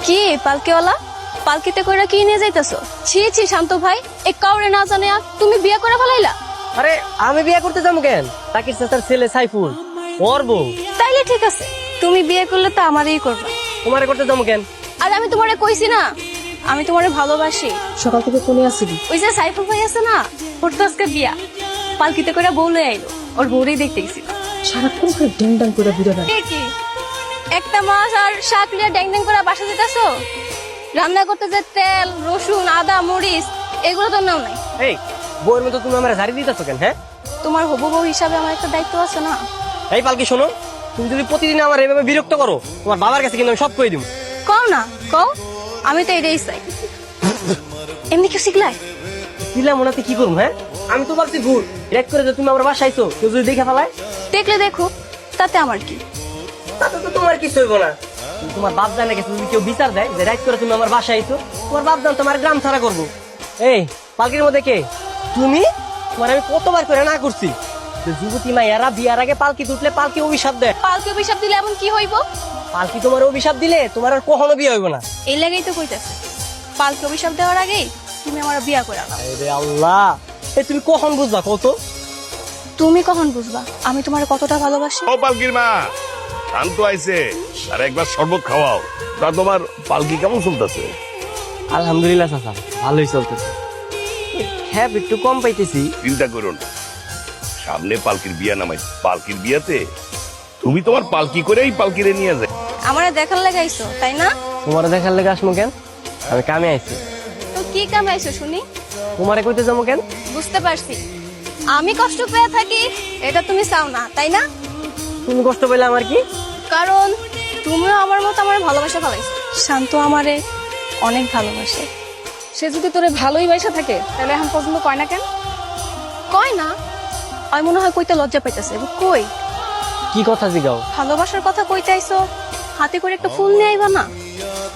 কি পালকিওয়ালা, পালকিতে কইরা কি নিয়ে যাইতাছো? ছি ছি শান্ত ভাই, এক কাউরে না জানে তুমি বিয়ে করে ফেলাইলা। আরে আমি বিয়ে করতে যাবো কেন? তাকির চাচার ছেলে সাইফুল, ওর বউ। তাইলে ঠিক আছে, তুমি বিয়ে করলে তো আমারই করবা। তোমারে করতে যাবো কেন? আর আমি তোমারে কইছি না আমি তোমারে ভালোবাসি। সকাল থেকে ফোনে আসছিলি। ওই যে সাইফুল ভাই আছে না, ওর তো আজকে বিয়া, পালকিতে করে বউ লয়ে আইলো, ওর বউরেই দেখতে গেছি। সারাক্ষণ করে ড্যাং ড্যাং করে ঘুরে বেড়ায়। কি একটা মাছ আর শাক লিয়া ড্যাং ড্যাং করে বাসা যেতেছো? রান্না করতে যে তেল রসুন আদা মরিচ এগুলো তো নাও নাই। এই বউয়ের মতো তুমি আমার ঝাড়ি দিতেছো কেন? হ্যাঁ, তোমার হবু বউ হিসাবে আমার একটা দায়িত্ব আছে না? এই পালকি শোনো, তুমি যদি প্রতিদিন আমার এভাবে বিরক্ত করো, তোমার বাবার কাছে কিন্তু আমি সব কই দিব। কও না কও, আমি তো এটাই চাই। এমনি কেউ শিখলাই? দিলাম ওনাতে কি করবো? হ্যাঁ, আমি তো ভাবছি ভুল রেক করে যে তুমি আমার বাসায় আইছো, কেউ যদি দেখে ফেলায়। দেখলে দেখো, তাতে আমার কি? তাতে তো তোমার কিছু হইব না। কিন্তু তোমার বাপ জানে গেছে, যদি কেউ বিচার দেয় যে রাইট করে তুমি আমার বাসায় আইছো, তোমার বাপ জান তোমার গ্রাম ছাড়া করবো। এই পালকির মধ্যে কে তুমি? তোমার আমি কতবার করে না করছি যে যুবতী মাইয়ারা বিয়ার আগে পালকি তুললে পালকি অভিশাপ দেয়। পালকি অভিশাপ দিলে এমন কি হইব? পালকি তোমার অভিশাপ দিলে তোমার আর কখনো বিয়ে হইব না। এই লাগেই তো কইতাছে, পালকি অভিশাপ দেওয়ার আগেই তুমি আমার বিয়া করে নাও। আরে আল্লাহ, এই তুমি কখন বুঝবা কত? তুমি কখন বুঝবা আমি তোমার কতটা ভালোবাসি? ও পালকির মা, শান্ত আইছে, আর একবার শরবত খাওয়াও। তা তোমার পালকি কেমন চলতেছে? আলহামদুলিল্লাহ চাচা, ভালোই চলতেছে। হ্যাঁ, একটু কম পাইতেছি। চিন্তা করো না, সামনে পালকির বিয়া নামাই, পালকির বিয়াতে তুমি তোমার পালকি করেই পালকিরে নিয়ে যায়। আমারে দেখার লাগাইছো তাই না? তোমার দেখার লেগে আসমো কেন? আমি কামে আইছি। তো কি কামে আইছো শুনি? তোমারে কইতে যাবো কেন? বুঝতে পারছি, আমি কষ্ট পেয়ে থাকি এটা তুমি চাও না তাই না? তুমি কষ্ট পেলে আমার কি? কারণ তুমিও আমার মতো আমার ভালোবাসা ফেলাইছো। শান্ত আমারে অনেক ভালোবাসে। সে যদি তোরে ভালোই বাইসা থাকে তাহলে এখন পর্যন্ত কয় না কেন? কয় না, আমি মনে হয় কইতে লজ্জা পাইতেছে। কই কি কথা জিগাও? ভালোবাসার কথা কইতে আইছো, হাতে করে একটা ফুল নিয়ে আইবা না?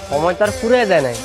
সময় তো আর ফুরে যায় নাই।